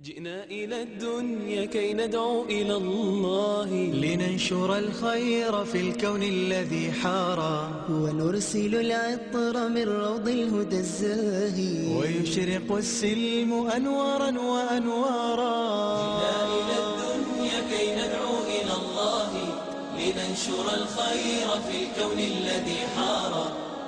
جئنا إلى الدنيا كي ندعو إلى الله لننشر الخير في الكون الذي حارى ونرسل العطر من روض الهدى الزاهي ويشرق السلم أنوارا وأنوارا. جئنا إلى الدنيا كي ندعو إلى الله لننشر الخير في الكون الذي حارى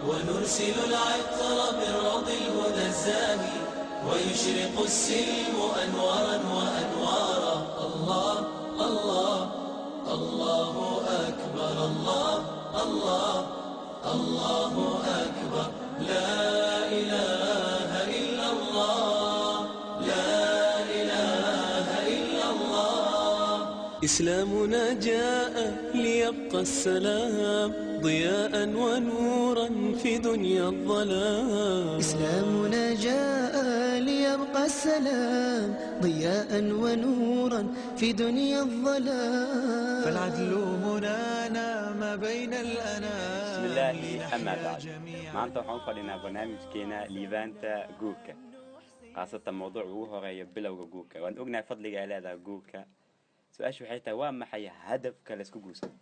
ونرسل العطر من روض الهدى الزاهي ويشرق السلم أنوارا وأنوارا. الله الله الله أكبر، الله الله الله أكبر، لا إله إلا الله، لا إله إلا الله. إسلامنا جاء ليبقى السلام ضياء ونورا في دنيا الظلام. إسلامنا جاء ليبقى السلام ضياء ونورا في دنيا الظلام. فالعدل هنا نام بين الأنام. بسم الله أما بعد maanta waxaan u fadhinaa barnaamijkeena liibaanta guurka khaasatan mawduuc ugu horeeya bilowga guurka. waan ognahay fadliga ay leedahay guurka. su-aashu waxay tahay waa maxay hadafka la isku guursado?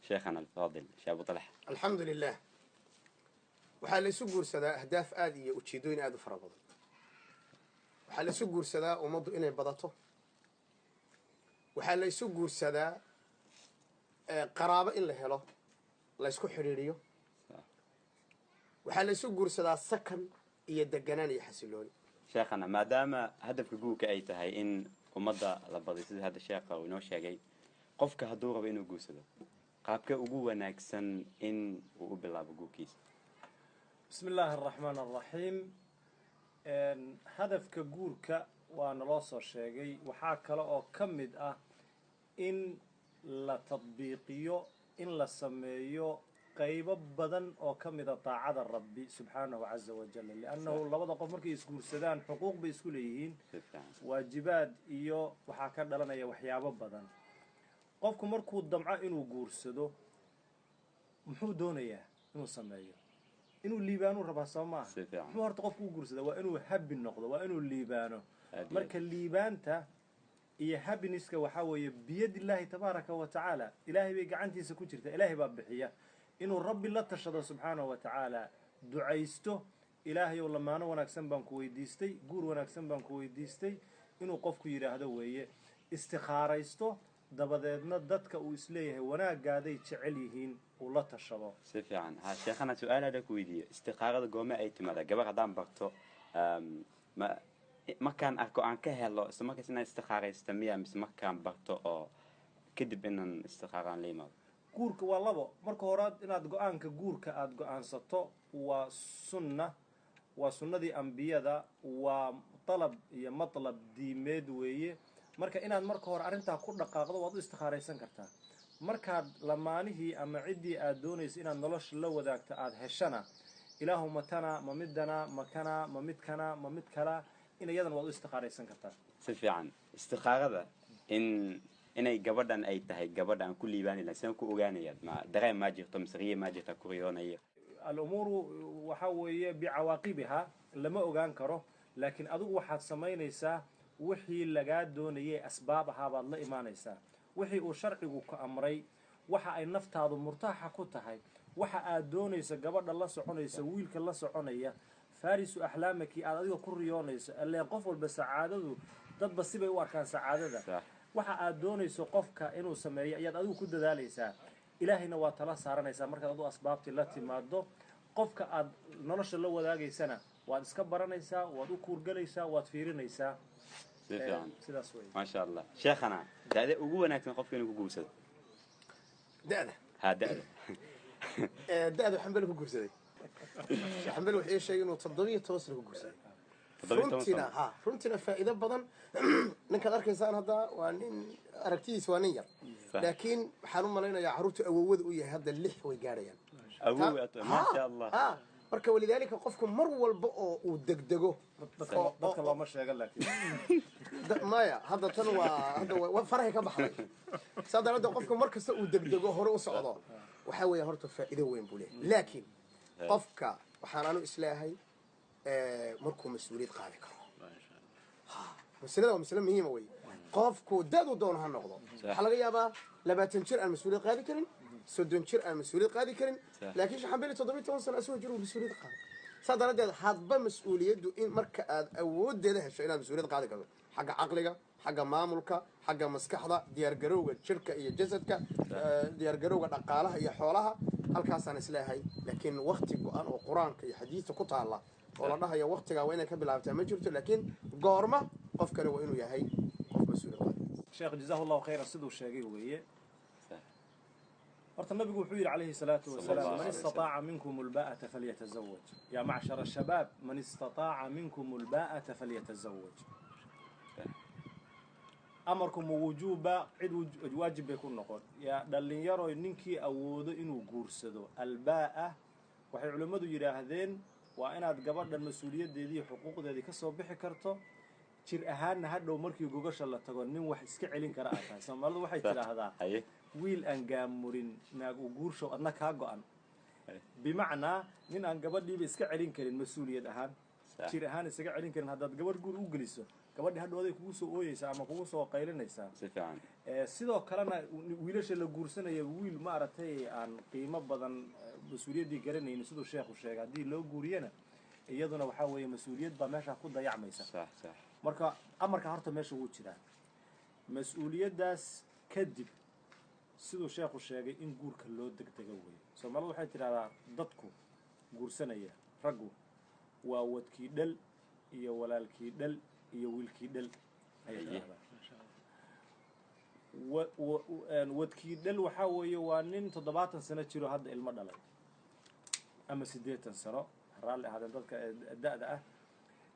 شيخنا الفاضل شيخ أبو طلحة. الحمد لله. waxaa la isu guursadaa ahdaaf aad iyo ujeedooyin aad u fara badan. waxaa la isu guursadaa ummaddu inay badato. waxaa la isu guursadaa qaraabo in la helo la isku xidhiidhiyo. waxaa la isu guursadaa sakan iyo deganaan iyo xasilooni. شيخنا maadaama hadafka guurka ay tahay in ummadda la badiyo sida hadda sheekha uu inoo sheegay, qofka hadduu rabo inuu guursado qaabka ugu wanaagsan in uu u bilaabo guurkiisa? بسم الله الرحمن الرحيم. هدفك جورك وأنا لاصر شيء وحاك له أو كمد إن لا تطبيقيه إن لا سميه قيب بدن أو كمد طاعة الرب سبحانه عز وجل، لأنه الله بدأ قفرك يسكور سدان حقوق بيسكوليين واجبات إياه وحاكر لنا يا وحياب بدن قفكم مركو الدمعة إنه جورسده محودون إياه إنه سميه inuu liibaano raba Soomaa wuxuu horta qofku guursada waa inuu happy noqdo, waa inuu liibaano. marka liibaanta iyo happiness-ka waxa weeye biyad Ilaahi tabaaraka wa taala, Ilaahi bay gacantiisa ku jirta, Ilaahi baa bixiya. inuu Rabbi la tashado subhanahu wa taala, ducaysto, Ilaahay oo lamaano wanaagsan baan ku weydiistay, guur wanaagsan baan ku weydiistay, inuu qofku yiraahdo weeye istikhaaraysto, dabadeedna dadka uu isleeyahay wanaagaaday jecel yihiin ula tashado. si fiican. ha sheekhana su'aal aad ku weydiiyo, istiqaarada go'ma ay timaada gabar hadaan barto markaan arko aan ka helo isla markaas inaan istiqaaraysto miyaa mise markaan barto oo kadib inaan istiqaaraan la imaado? guurka waa labo. marka hore inaad go'aanka guurka aad go'aansato waa sunna, waa sunnadii ambiyada, waa talab iyo matlab diimeed weeye. marka inaad marka hore arinta ku dhaqaaqdo waad istiqaaraysan kartaa. markaad lamaanihii ama cidii aad doonayso inaad nolosha la wadaagto aad heshana, ilaahu matana mamidana makana mamidkana mamidkala in iyadan waad istiqaaraysan kartaa. si fiican. istiqaarada inay gabadhan ay tahay gabadhan ku liibaanayna saan ku ogaanayad ma dareen ma jirto misriye ma jirto ku riyoonaya? الأمور وحوي بعواقبها لما أوغان كرو، لكن أدو واحد سمينيسا وحي لقاد دونيه أسبابها بعض لا إيمانيسا وحي وشرعي كأمري وحا أي نفط هذا مرتاحة كتهاي وحا أدونيسا قبل الله سعونيسا ويلك الله سعونيه فارس أحلامك أدو كريونيسا اللي يقفل بسعادة ضد بسيبه واركان سعادة وحا أدونيسا قفك إنو سمري يد أدو كد ذاليسا إلهينا واتلا سارنيسا مركز أدو أسبابتي التي مادو قفك أد نلش الله وذاقيسانا واد اسكبرانيسا واد كورغليسا واد فيرينيسا. ما شاء الله. شيخنا داده ugu wanaagsan qofka inuu ku guursado da'da da'da xambal ku guursaday xambal wuxuu sheegay inuu 17 sano ku guursaday. runtina faa'iido badan ninka arkaysaan hadda waa nin aragtidiisa waa nin yar, laakiin waxaan u maleynayaa caruurta awowada u yahay hadda 6 way gaarayaan. ma sha Allah. marka walidaalika qofku mar walba oo uu degdego dadka looma sheegan, laakiin maya hadda tan waa farahay ka baxday. saadalada qofku mar kasta uu degdego hore u socdo waxa weeye horta faa'iido weyn buu leeyahay. laakiin qofka waxaan aanu islaahay markuu mas'uuliyad qaadi karo masalada waa masale muhiima wey qofku dadu doon ha noqdo waxaa laga yaabaa 20 jir aan mas-uuliyad qaadi karin 30 jir aan mas-uuliyad qaadi karin laakiin shaxambeli 17 sano asoo jiro mas-uuliyad qaado saa daradeed hadba mas-uuliyaddu in marka aad awoodeeda hesho inaad mas-uuliyad qaadi karto xagga caqliga xagga maamulka xagga maskaxda diyaargarowga jirka iyo jasadka diyaargarowga dhaqaalaha iyo xoolaha halkaasaan isleeyahay laakiin waqti go-an oo qur-aanka iyo xadiidka ku taala oo la dhahayo waqtigaa waa inay ka bilaabtaa ma jirto laakiin goorma qofkani waa inuu yahay qof mas-uuliyad qaadi sheekh jazaahu allahu khayran siduu sheegay weeye horta nabigu wuxuu yidhi calayhi salaatu wasalaam man istataaca minkum ulbaa'ata falyatazawaj yaa macshara ashabaab man istataaca minkum ulbaa'ata falyatazawaj amarkum wujuuba cid waajib bay ku noqon yaa dhallinyaroy ninkii awoodo inuu guursado albaa'a waxay culimmadu yidhaahdeen waa inaad gabadhan mas-uuliyaddeedii iyo xuquuqdeedii ka soo bixi karto jir ahaanna hadhow markii gogasha la tago nin wax iska celin kara aad tahay soomaalidu waxay tidhaahdaa wiil aan gaamurin naag u guurshow adna kaa go-an bimacnaa nin aan gabadhiiba iska celin karin mas-uuliyad ahaan jir ahaan isaga celin karin haddaad gabadh guur u geliso gabadhi hadhooday kugu soo ooyeysaa ama kugu soo qaylinaysaa sidoo kalena wiilasha la guursanaya wiil maaragtay aan qiimo badan mas-uuliyaddii garanaynin siduu sheekhu sheegay haddii loo guuriyana iyaduna waxaa weeye mas-uuliyad baa meeshaa ku dayacmaysa marka amarka horta meesha wuu jiraa mas-uuliyaddaas kadib siduu sheekhu sheegay in guurka loo degdego weeye soomaalida waxay tidhahdaa dadku guursanaya raggu waa wadkii dhal iyo walaalkii dhal iyo wiilkii dhal ayay tidhahdaa wadkii dhal waxaa weeye waa nin 70 sano jiro hadda ilmo dhalay ama 80 sano raalli ahaadeen dadka da'da ah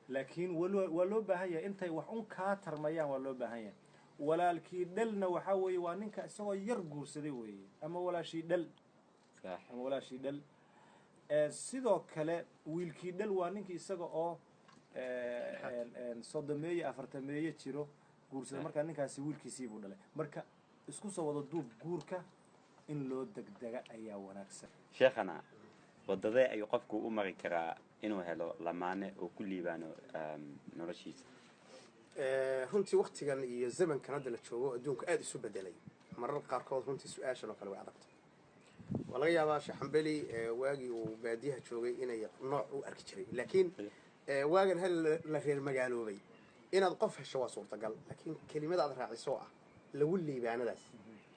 laakiin waa loo baahan yahay intay wax un kaa tarmayaan waa loo baahan yahay walaalkii dhalna waxaa weeye waa ninka isagoo yar guursaday weeye ama walaashii dhal ama walaashii dhal sidoo kale wiilkii dhal waa ninkii isaga oo 30 jiro guursaday markaa ninkaasi wiilkiisii buu dhalay marka isku soo wada duub guurka in loo degdega ayaa wanaagsan sheekhana wadadee ayuu qofku u mari karaa inuu helo lamaane oo ku liibaano noloshiisa runtii waqtigan iyo zamankan hadda la joogo adduunka aad isu bedelay marar qaarkood runtii su-aashan oo kale way adagtay waa laga yaabaa shaxambeli waagii uu baadiyaha joogay inay nooc u arki jiray laakiin waagan hal la reer magaaloobay inaad qof hesho waa suurtagal laakiin kelimada aad raaciso ah lagu liibaanadaas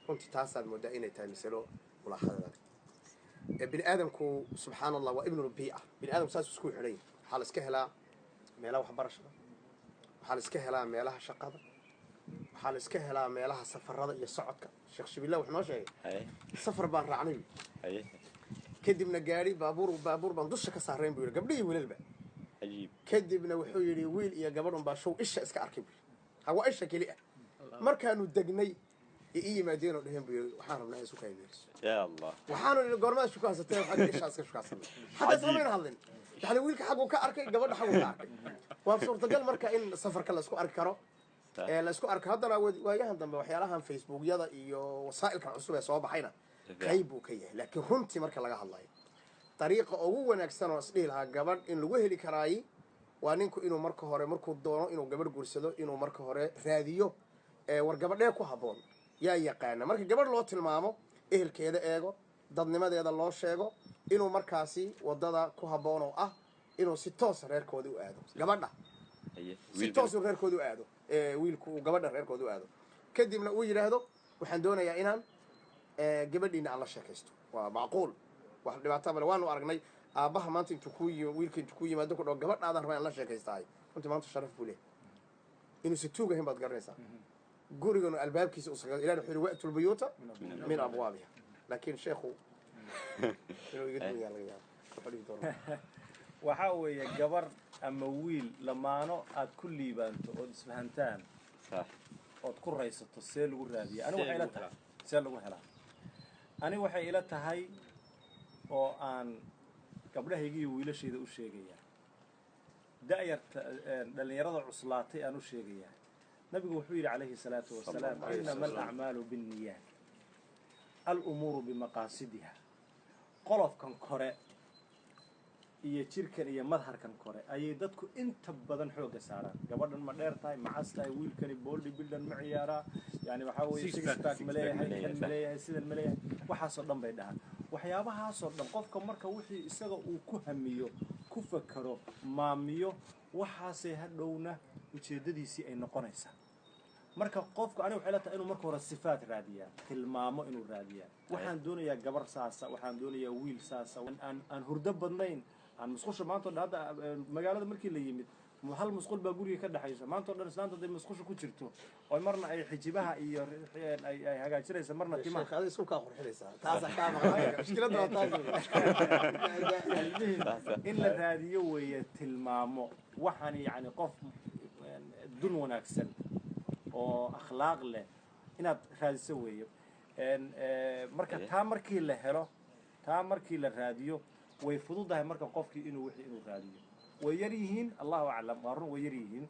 runtii taasaad moodaa inay tahay masalo mulaaxadadan bini aadamku subxaan allah waa ibnu rubiica bini aadamku saas isku xidhay waxaa la iska helaa meelaha waxbarashada waxaa la iska helaa meelaha shaqada waxaa la iska helaa meelaha safarada iyo socodka sheekh shibillah wuxuu noo sheegay safar baan raacnay kadibna gaari baabuur baan dusha ka saareen buu yidhi gabdhihii wiilalba kadibna wuxuu yidhi wiil iyo gabadh unbaa show isha iska arkay buu hawa isha keli ah markaanu degnay ii yimaadeen oo dhaheen buu yidhi waxaan rabnaa isu kaymeeriso ya allah waxaanu yidhi goormaad shukaasatee xagga isha iska shukaasanay xataa samayna hadlin yani wiilka xaguu ka arkay gabadha xaguu ka arkay waa suurtagal marka in safarka la isku arki karo la isku arko haddana waayahan dambe waxyaalahan facebookyada iyo wasaa'ilkan cusub ee soo baxayna qayb buu ka yahay laakiin runtii marka laga hadlayo dariiqa ugu wanaagsan oo isdhihi lahaa gabadh in lagu heli karaayi waa ninku inuu marka hore markuu doono inuu gabadh guursado inuu marka hore raadiyo war gabadhee ku habboon yaa yaqaana marka gabadh loo tilmaamo ehelkeeda eego dadnimadeeda loo sheego inuu markaasi wadada ku habboon oo ah inuu si toos reerkooda u aado gabadha si toos reerkooda u aado wiilku uu gabadha reerkooda u aado kadibna uu yidhaahdo waxaan doonayaa inaan gabadhiina aan la sheekaysto waa macquul wax dhibaato male waanu aragnay aabbaha maanta wiilka intuu ku yimaado ku dhaw gabadhaadan rabaa in la sheekaystaay runtii maanta sharaf buu leeyahay inuusan tuug ahayn baad garanaysaa guriganu albaabkiisa ilahi wuxuu yidhi wa'tul buyuuta min abwaabiha laakiin sheekhu inuu iga dunya laga yaabo waxaa weeye gabar ama wiil lamaano aad ku liibaanto ood isfahantaan ood ku raysato see lagu raadiya ani waxay ila tahay see lagu helaa ani waxay ila tahay oo aan gabdhahayga iyo wiilashayda u sheegayaa da'yarta dhallinyarada cuslaatay aan u sheegayaa nabigu wuxuu yidhi calayhi salaatu wasalaam inama alacmaalu binniyaat alumuuru bimaqaasidiha qolofkan kore iyo jirkan iyo madharkan kore ayay dadku inta badan xooga saaraan gabadhan ma dheer tahay ma cas tahay wiilkani booldi bildan ma ciyaaraa yani waxaa weeye six pack ma leeyahay kan ma leeyahay sidan ma leeyahay waxaasoo dhan bay dhahaan waxyaabahaasoo dhan qofka marka wixii isaga uu ku hamiyo ku fakaro maamiyo waxaasay hadhowna ujeedadiisii ay noqonaysaa marka qofku aniga waxay la tahay inuu marka hore sifaad raadiyaa tilmaamo inuu raadiyaa waxaan doonayaa gabar saasa waxaan doonayaa wiil saasa aan hurdo badnayn aan musqusha maanta hadda magaalada markii la yimid hal musqul baa guriga ka dhaxaysa maanta oo dhan islaanta day musqusha ku jirto oo marna ay xijibaha iyo ay hagaajinaysa marna timaha sheekh adiga suuqa qurxinaysa taas ka maqlay mushkilada waa taas in la raadiyo weeye tilmaamo waxaan yani qof dun wanaagsan oo akhlaaq leh inaad raadiso weeye marka taa markii la raadiyo way fududahay marka qofkii inuu raadiyo way yar yihiin allahu aclam waa run way yar yihiin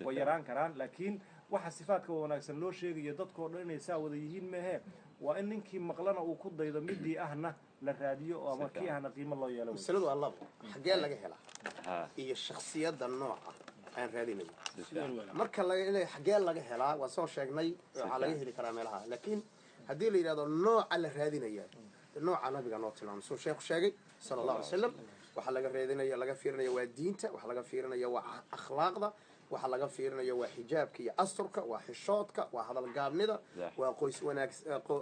way yaraan karaan laakiin waxa sifaadka wanaagsan loo sheegayo dadkoo dhan inay saa wada yihiin mehe waa in ninkii maqlana uu ku daydo midii ahna la raadiyo oo ama kii ahna qiimo loo yeelo masaladu allah xagee laga helaa iyo shakhsiyadda nooca aan raadinayo marka laga ilaa xagee laga helaa waa soo sheegnay waxa laga heli karaa meelaha laakiin haddii la yiraahdo nooca la raadinaya nooca nabiga noo tilmaamay soo sheekhu sheegay sallallahu alayhi wasallam waxa laga raadinaya laga fiirinaya waa diinta waxa laga fiirinaya waa akhlaaqda waxa laga fiirinaya waa xijaabka iyo asturka waa xishoodka waa hadal gaabnida waa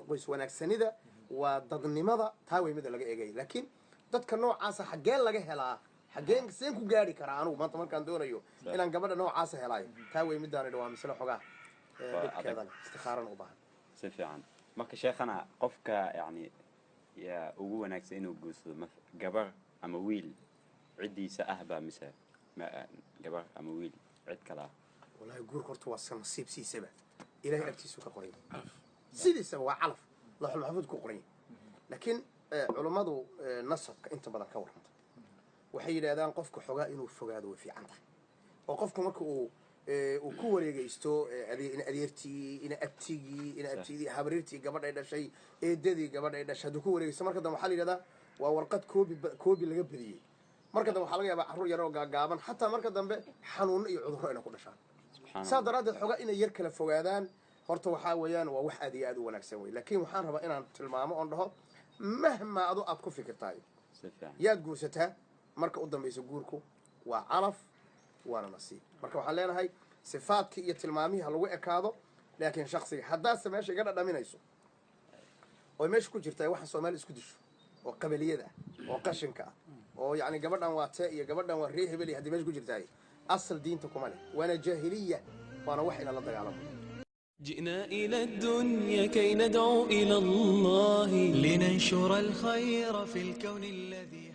qoys wanaagsanida waa dadnimada taa way mid laga eegay laakiin dadka noocaas xagee laga helaa xageen seen ku gaari karaa anigu maanta markaan doonayo inaan gabadha noocaas helaayo taa way midaan waa misla xogaa dadkeedan istikaaran u baahan si fiican marka sheekhana qofka yani yaa ugu wanaagsan inuu guursado gabar ama wiil cidiisa ah baa mise gabar ama wiil cid kala wallahi guurka horta waa nasiib siisaba ilaahay agtiisu ka qoray sidiisaba waa calaf lahul mahfuud ku qoray laakiin culimadu nasabka inta badan ka warranta waxay yiraahdaan qofku xogaa inuu fogaado way fiican tahay oo qofku marka uu ku wareegaysto abtigii habreertii gabadhay dhashay eedadii gabadhay dhashay hadduu ku wareegaysto marka dambe waxaa la yidhahdaa waa warqad koobi laga badiyey marka dambe waxaa laga yaabaa carruur yar oo gaagaaban xataa marka dambe xanuuno iyo cudurro inay ku dhashaan saa daraaddeed xogaa inay yar kala fogaadaan horta waxaa weeyaan waa wax aad iyo aad u wanaagsan wey laakiin waxaan rabaa inaan tilmaamo oon dhaho mahma aad ku fikirtahay yaad guursataa marka u dambaysa guurku waa calaf waana nasiib marka waxaan leenahay sifaadkii iyo tilmaamihii ha lagu ekaado laakiin shakhsiga haddaase meesha iga dhadhaminayso oo meesha ku jirta waxaan soomaali isku disho oo qabiliyada ah oo qashinka ah oo yacni gabadhan waa tee iyo gabadhan waa ree hebel haddii meesha ku jirtaay asal diinta kuma leh waana jaahiliya waana wax ina la dagaalamo جئنا إلى الدنيا كي ندعو إلى الله لننشر الخير في الكون الذي